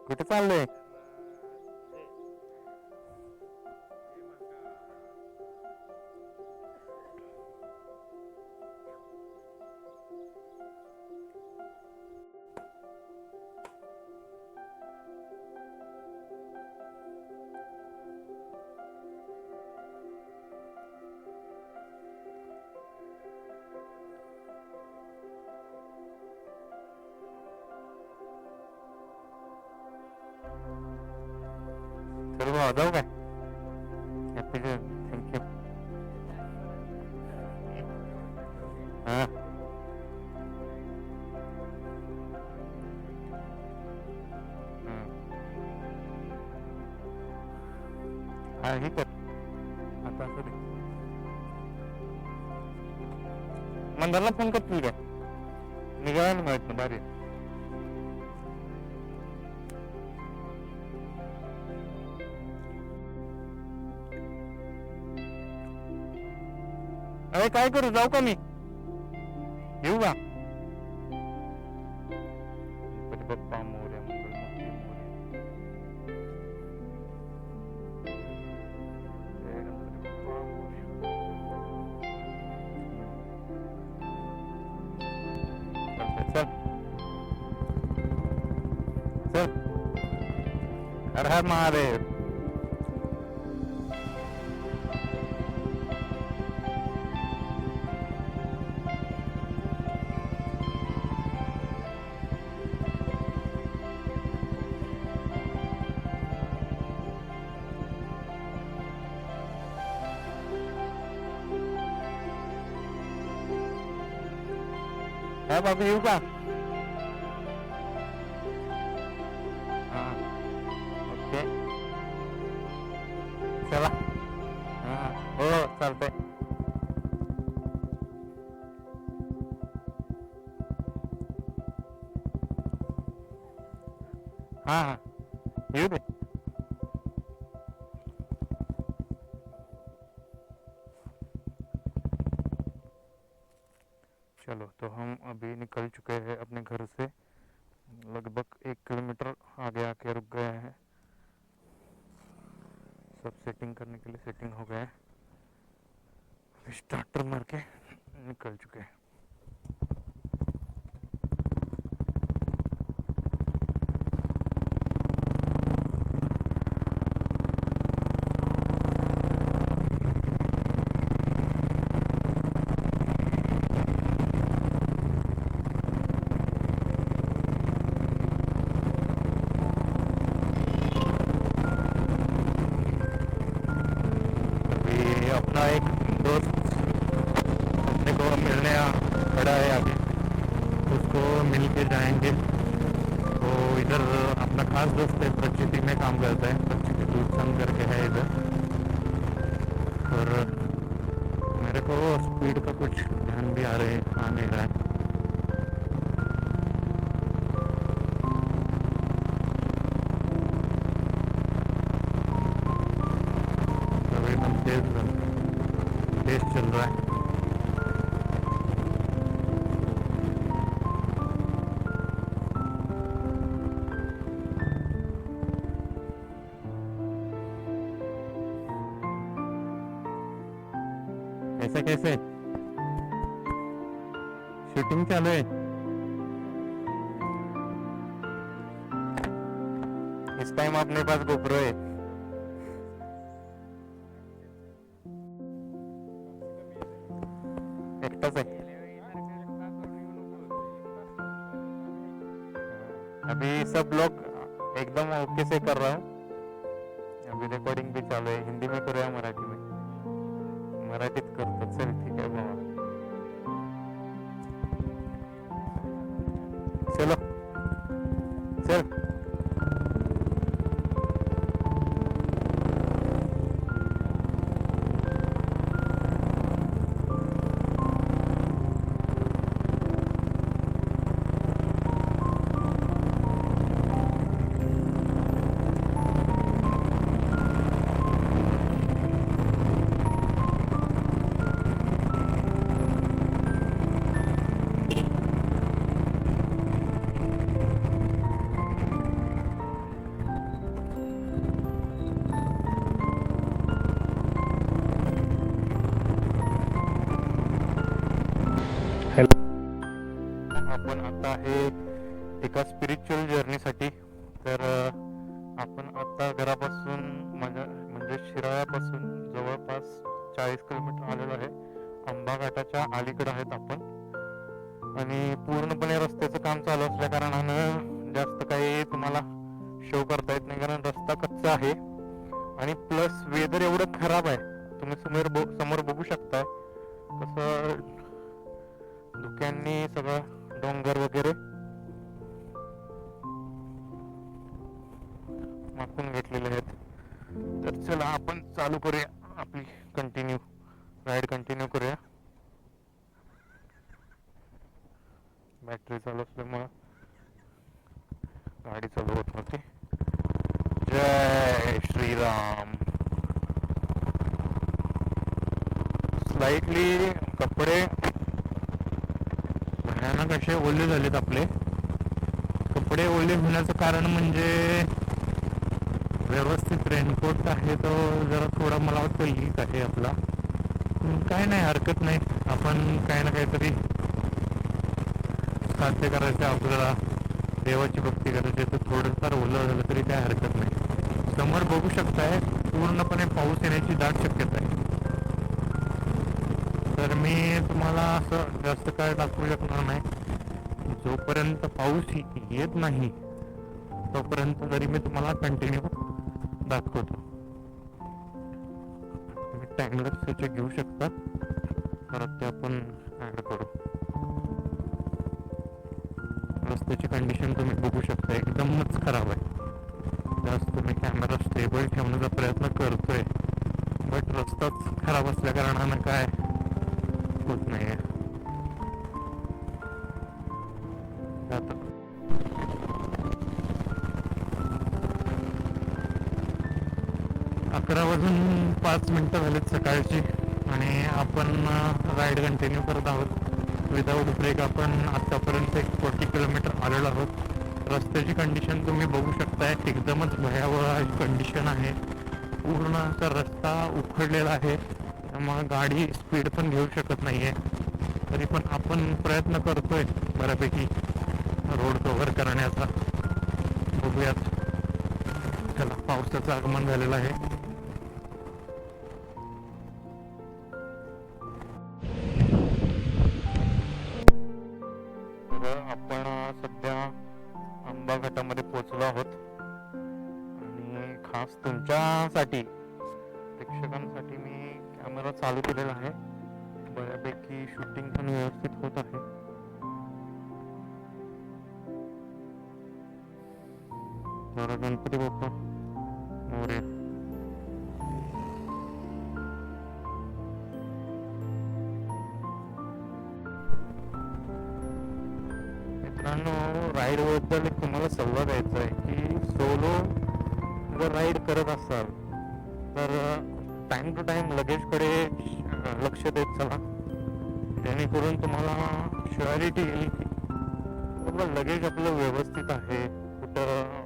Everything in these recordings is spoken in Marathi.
कुठे चाललोय? चल भावा जाऊ काय? Happy thank you. हा हा हे कर आता असं दे. मंदारला फोन करतील काय? निघायला माहित ना भारी. अरे काय करू, जाऊ का मी? येऊ का? गणपती बाप्पा मोरया, मंगलमूर्ती मोरया. जय गणपती बाप्पा मोरया. चल चल. हर हर महादेव. हा बाबू येऊ का? हा ओके चला. हा हो चालतंय. हा हा येऊ दे. चलो तो हम अभी निकल चुके हैं अपने घर से. लगभग 1 किलोमीटर आगे आके रुक गए हैं. सब सेटिंग करने के लिए सेटिंग हो गया है. स्टार्टर मार के निकल चुके हैं. अपना एक दोस्त अपने को मिलने खड़ा है आगे, उसको मिल के जाएंगे. तो इधर अपना खास दोस्त है, प्रचिति में काम करता है. प्रचिति दूरसंग करके है इधर. और मेरे को स्पीड का कुछ ध्यान भी आ नहीं रहा है. तो एकदम तेज चल रहा है. ऐसा कैसे? शूटिंग चालू है. इस टाइम अपने पास गोप्रो है. एकटाच आहे. अभी सब लोग एकदम ओके से कर रहा हूँ. अभी रिकॉर्डिंग भी चालू है. हिंदी में करूया मराठी में? मराठीत करतो. चल ठीक आहे बाबा. चलो चल. आहे एका स्पिरिच्युअल जर्नीसाठी. तर आपण आता घरापासून म्हणजे शिराळ्यापासून जवळपास 40 किलोमीटर आलेलो आहे. आंबा घाटाच्या अलीकडे आहेत आपण आणि पूर्णपणे रस्त्याचं काम चालू असल्या कारणानं जास्त काही तुम्हाला शो करता येत नाही, कारण रस्ता कच्चा आहे आणि प्लस वेदर एवढं खराब आहे. तुम्ही समोर बघू शकताय कसं धुक्यांनी सगळं डोंगर वगैरे माखून घेतलेले आहेत. तर चला आपण चालू करूया आपली राईड कंटिन्यू करूया. बॅटरी चालू असल्यामुळं गाडी चालू होत नव्हती. जय श्रीराम. स्लाइटली कपडे भयानक असे ओले झालेत आपले. कपडे ओले होण्याचं कारण म्हणजे व्यवस्थित रेनकोट आहे तो जरा थोडा मला वाटतं लीक आहे आपला. काय नाही, हरकत नाही. आपण काही ना काहीतरी साध्य करायचं, आपल्याला देवाची भक्ती करायची, तर थोडंफार ओलं झालं तरी काय हरकत नाही. समोर बघू शकताय पूर्णपणे पाऊस येण्याची दाट शक्यता आहे. तर मी तुम्हाला असं जास्त काय दाखवू शकणार नाही. जोपर्यंत पाऊस येत नाही तोपर्यंत तरी मी तुम्हाला कंटिन्यू दाखवतो. तुम्ही टाइमलॅप्स त्याचे घेऊ शकता, परत ते आपण ॲड करू. रस्त्याची कंडिशन तुम्ही बघू शकता एकदमच खराब आहे. जास्त मी कॅमेरा स्टेबल ठेवण्याचा प्रयत्न करतोय, बट रस्ताच खराब असल्या कारणानं काय होत नाही आहे. आता 11:05 झालेत सकाळची आणि आपण राईड कंटिन्यू करत आहोत विदाऊट ब्रेक. आपण आत्तापर्यंत 40 किलोमीटर आलेलो आहोत. रस्त्याची कंडिशन तुम्ही बघू शकताय, एकदमच भयावह कंडिशन आहे. पूर्ण असा रस्ता उखडलेला आहे, त्यामुळे गाडी स्पीड पण घेऊ शकत नाही आहे. तरी पण आपण प्रयत्न करतोय बऱ्यापैकी रोड कव्हर करण्याचा. बघूयात. चला, पावसाचं आगमन झालेलं आहे. आपण सध्या आंबा घाटामध्ये पोहोचलो आहोत आणि खास तुमच्यासाठी प्रेक्षकांसाठी मी कॅमेरा चालू केलेला आहे. बऱ्यापैकी शूटिंग पण व्यवस्थित होत आहे. जरा गणपती बाप्पा मोरया. मित्रांनो, राईड बद्दल तुम्हाला सल्ला द्यायचा आहे की सोलो जर राईड करत असाल तर टाइम टू टाइम लगेजकडे लक्ष देत चला, जेणेकरून तुम्हाला शुअरिटी येईल की बाबा लगेज आपलं व्यवस्थित आहे, कुठं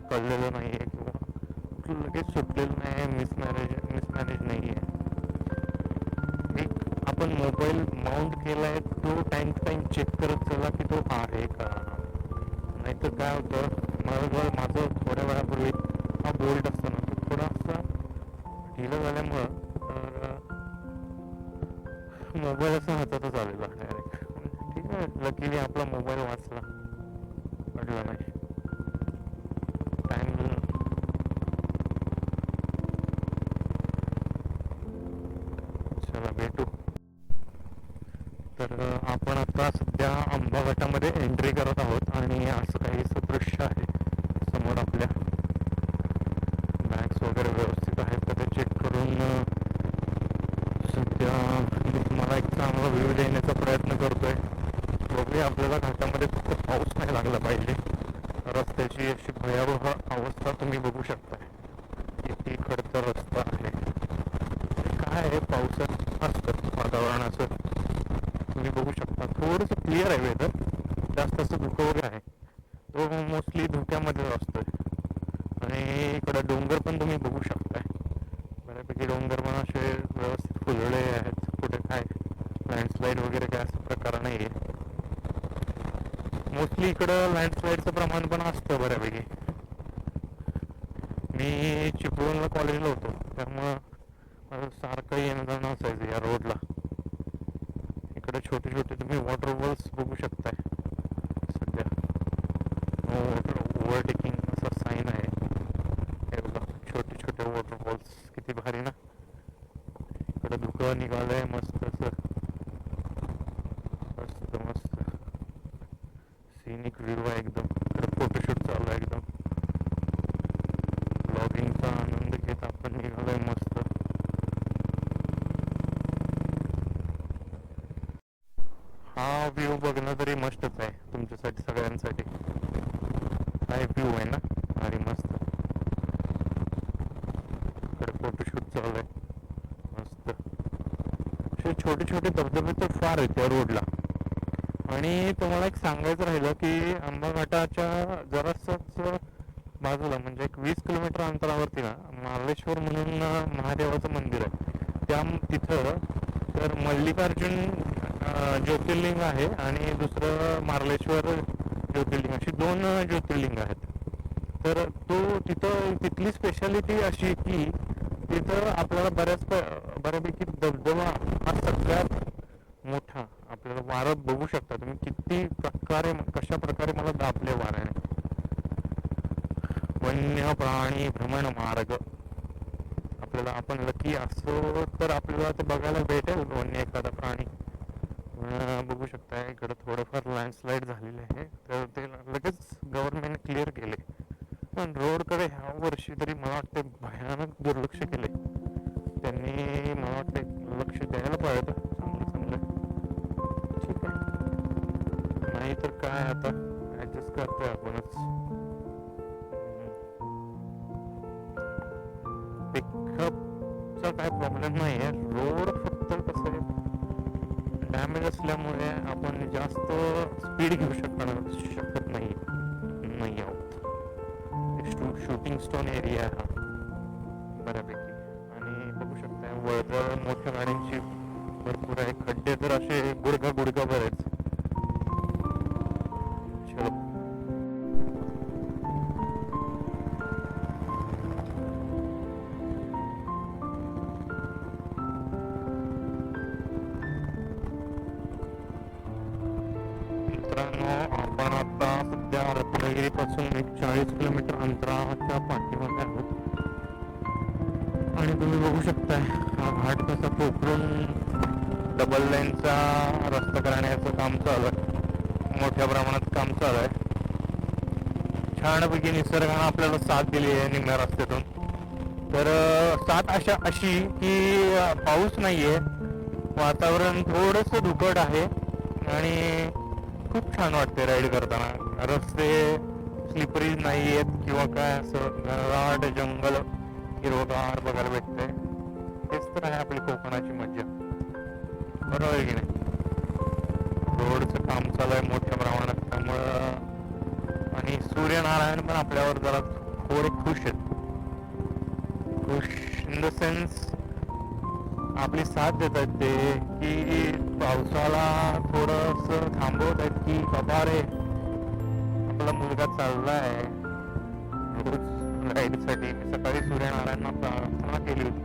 कळलेलं नाही आहे किंवा कुठलं लगेज सुटलेलं नाही आहे, मिसमॅनेज नाही आहे. एक आपण मोबाईल माउंट केला आहे तो टाइम टू टाइम चेक करत चला की तो आहे का. नाहीतर काय होतं, माझं थोड्या वेळापूर्वी हा बोल्ट असतो ना तो थोडासा ढिलं झाल्यामुळं मोबाईल असा हातातच आलेला डायरेक्ट. ठीक आहे, लकीली आपला मोबाईल वाचला, पडला नाही. टाइम चला भेटू. तर आपण आता सध्या आंबा घाटामध्ये एंट्री करत आहोत आणि असं काहीसं दृश्य आहे समोर. आपल्या बॅग्स वगैरे व्यवस्थित आहेत का ते चेक करून सध्या मी तुम्हाला एक चांगला व्ह्यू देण्याचा प्रयत्न करतोय. बघूया, आपल्याला घाटामध्ये फक्त पाऊस नाही लागला पाहिजे. रस्त्याची अशी भयावह अवस्था तुम्ही बघू शकताय. किती खडतर रस्ता आहे. काय आहे, पावसात असतं वातावरण असं तुम्ही बघू शकता. थोडंसं क्लिअर आहे वेदर, जास्त असं धुकं वगैरे आहे तो मोस्टली धुक्यामध्येच असतोय. आणि इकडं डोंगर पण तुम्ही बघू शकताय, बऱ्यापैकी डोंगर पण असे व्यवस्थित फुलले आहेत. कुठे काय लँडस्लाईड वगैरे काय असा प्रकार नाही आहे. मोस्टली इकडं लँडस्लाईडचं प्रमाण पण असतं बऱ्यापैकी. मी चिपळूणला कॉलेजला होतो, त्यामुळं माझं सारखं येणं जाणं असायचं या रोडला. इकडे छोटे छोटे तुम्ही वॉटरफॉल्स बघू शकताय सध्या. ओव्हरटेकिंग असं साईन आहे. हे बघा, छोटे छोटे वॉटरफॉल्स किती भारी ना. इकडे धुकं निघालंय मस्त असं, मस्त मस्त सीनिक व्ह्यू आहे एकदम. इकडे फोटोशूट चालू आहे एकदम. ब्लॉगिंगचा आनंद घेत आपण निघालोय मस्त. हा व्ह्यू बघणं तरी मस्तच आहे तुमच्यासाठी, सगळ्यांसाठी. काय व्ह्यू आहे ना, भारी मस्त. इकडे फोटोशूट चालू आहे मस्त. असे छोटे छोटे धबधबे तर फार आहेत त्या रोडला. आणि तुम्हाला एक सांगायचं राहिलं की आंबा घाटाच्या जरासच बाजूला, म्हणजे एक 20 किलोमीटर अंतरावरती ना, मार्लेश्वर म्हणून महादेवाचं मंदिर आहे. तिथं तर मल्लिकार्जुन ज्योतिर्लिंग आहे आणि दुसरं मार्लेश्वर ज्योतिर्लिंग, अशी 2 ज्योतिर्लिंग आहेत. तर तिथली स्पेशालिटी अशी की तिथं आपल्याला बऱ्यापैकी धबधबा हा सगळ्यात मोठा आपल्याला वारं बघू शकता तुम्ही. कशा प्रकारे मला दाबले वाऱ्याने. वन्य प्राणी भ्रमण मार्ग, आपल्याला आपण लकी असो तर आपल्याला ते बघायला भेटेल वन्य एखादा प्राणी. बघू शकता इकडे थोडंफार लँडस्लाईड झालेले आहे, तर ते लगेच गव्हर्नमेंट क्लिअर केले. पण रोडकडे ह्या वर्षी तरी मला वाटते भयानक दुर्लक्ष केले त्यांनी. मला वाटते लक्ष द्यायला पाहिजे चांगलं. ठीक आहे, नाही तर काय आता ऍडजस्ट करतोय आपणच. पिकअपचा काय प्रॉब्लेम नाही आहे. रोड फक्त कसं आहे, डॅमेज असल्यामुळे आपण जास्त स्पीड घेऊ शकत नाही आहोत. शूटिंग स्टोन एरिया हा बऱ्यापैकी. आणि बघू शकता वर्दळ मोठ्या गाड्यांची भरपूर आहे. खड्डे तर असे गुडघा बरेच. चलो, मित्रांनो, आपण आता सध्या रत्नागिरी पासून 40 किलोमीटर अंतराच्या पाठीमध्ये आहोत. आणि तुम्ही बघू शकताय हा घाट कसा पोखरून डबल लाईनचा रस्ता करण्याचं काम चालू आहे. मोठ्या प्रमाणात काम चालू आहे. छानपैकी निसर्गानं आपल्याला साथ दिली आहे निम्म्या रस्त्यातून. तर साथ अशी की पाऊस नाहीये, वातावरण थोडंसं धुकट आहे आणि खूप छान वाटते राईड करताना. रस्ते स्लिपरी नाही आहेत किंवा काय, असं घनदाट जंगल हिरवगार बघायला भेटतंय. तेच तर आहे आपली कोकणाची मज्जा, बरोबर आहे की नाही. रोडचं काम चालू आहे मोठ्या प्रमाणात, त्यामुळं. आणि सूर्यनारायण पण आपल्यावर जरा थोडे खुश आहेत. खुश इन द सेन्स आपली साथ देत आहेत ते, की पावसाला थोडंसं थांबवत आहेत की बाबा रे आपला मुलगा चाललाय रोज राईडसाठी. मी सकाळी सूर्यनारायणना प्रार्थना केली होती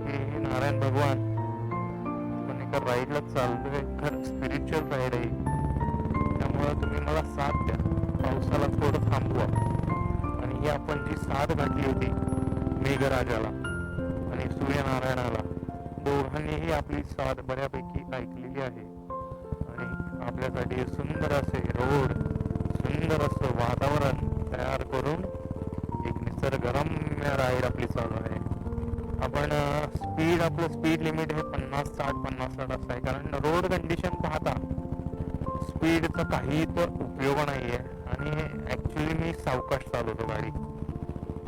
की नारायण भगवान पण एका राईडला चाललोय, खरं स्पिरिच्युअल राईड आहे, त्यामुळं तुम्ही मला साथ द्या, पावसाला थोडं थांबवा. आणि ही आपण जी साथ घातली होती मेघराजाला आणि सूर्यनारायणाला, दोघांनीही आपली साथ बऱ्यापैकी ऐकलेली आहे. आणि आपल्यासाठी सुंदर असे रोड, सुंदर असं वातावरण तयार करून एक निसर्गरम्य राईड आपली चालू आहे. आपण आपलं स्पीड लिमिट हे 50-60 असं आहे, कारण रोड कंडिशन पाहता स्पीडचा काही तर उपयोग नाही आहे. आणि ॲक्च्युली मी सावकाश चालवतो गाडी,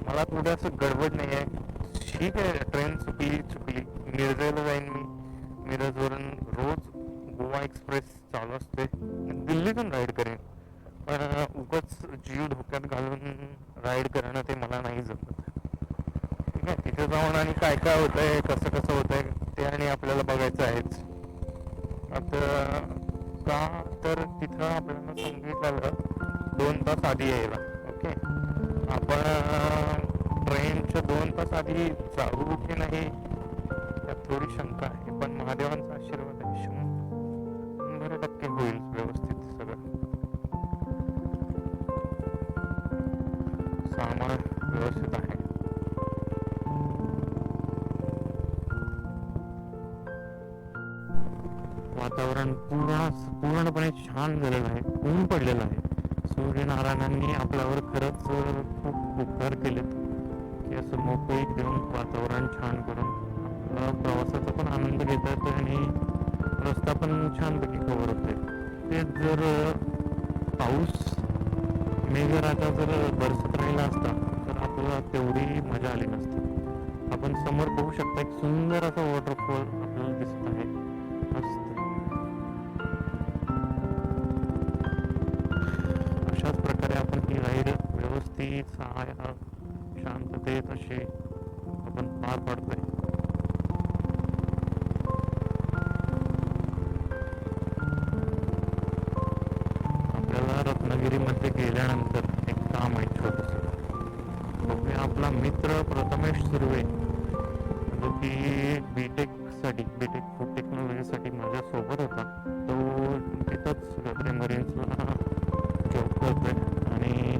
मला थोडंसं गडबड नाही आहे. ठीक आहे, ट्रेन चुकली, मिरजेला जाईन मी, मिरजवरून रोज गोवा एक्सप्रेस चालू असते, दिल्लीतून राईड करेन. पण उगाच जीव धोक्यात घालून राईड करणं ते मला नाही जमत. ठीक आहे, तिथे जाऊन आणि काय काय होतंय, कसं होतंय ते आणि आपल्याला बघायचं आहेच. आता का तर तिथं आपल्याला सांगितलेलं 2 तास आधी यायला. ओके, आपण ट्रेनच्या 2 तास आधी जाऊ की नाही यात थोडी शंका आहे, पण महादेवांचा आशीर्वाद आहे, 100% होईल व्यवस्थित सगळं. सामान व्यवस्थित आहे. वातावरण पूर्णपणे छान झालेलं आहे. ऊन पडलेलं आहे. सूर्यनारायणांनी आपल्यावर खरंच खूप उपकार केलेत की असं मोकळीक देऊन वातावरण छान करून प्रवासाचा पण आनंद घेता येतो आणि रस्ता पण छानपैकी कव्हर होतोय. तेच जर पाऊस मेघराजा जर बरसत राहिला असता तर आपल्याला तेवढी मजा आली नसती. आपण समोर बघू शकता एक सुंदर असा वॉटरफॉल आपल्याला दिसत आहे. मस्त अशाच प्रकारे आपण ही राईड व्यवस्थित शांततेत अशी आपण पार पाडतोय. आपल्याला रत्नागिरीमध्ये गेल्यानंतर एक काम आहे छोटंसं. बघूया आपला मित्र प्रथमेश सुर्वे जो की बीटेक फूड टेक्नॉलॉजीसाठी माझ्यासोबत होता. तो तिथंच गद्रे मरीन्सला जॉब करतोय आणि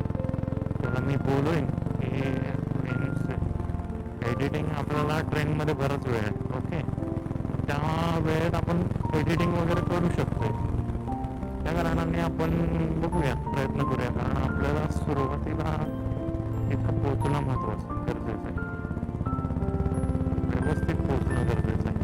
त्याला मी बोलून की एडिटिंग आपल्याला ट्रेनमध्ये बराच वेळ आहे. ओके, त्या वेळेत आपण एडिटिंग वगैरे करू शकतोय. त्या कारणाने आपण बघूया, प्रयत्न करूया, कारण आपल्याला सुरुवातीला इथं पोहोचणं महत्त्वाचं गरजेचं आहे. व्यवस्थित पोहोचणं गरजेचं आहे.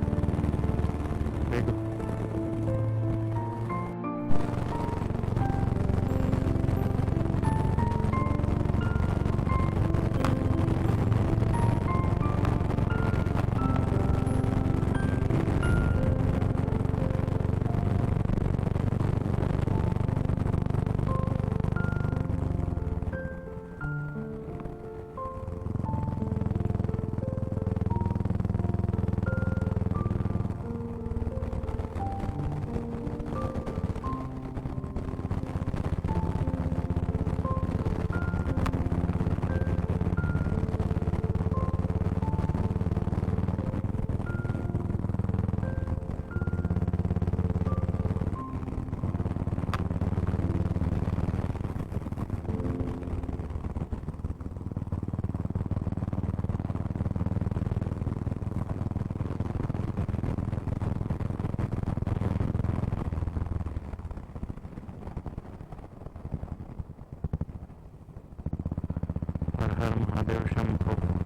हर हर महादेव शंभो.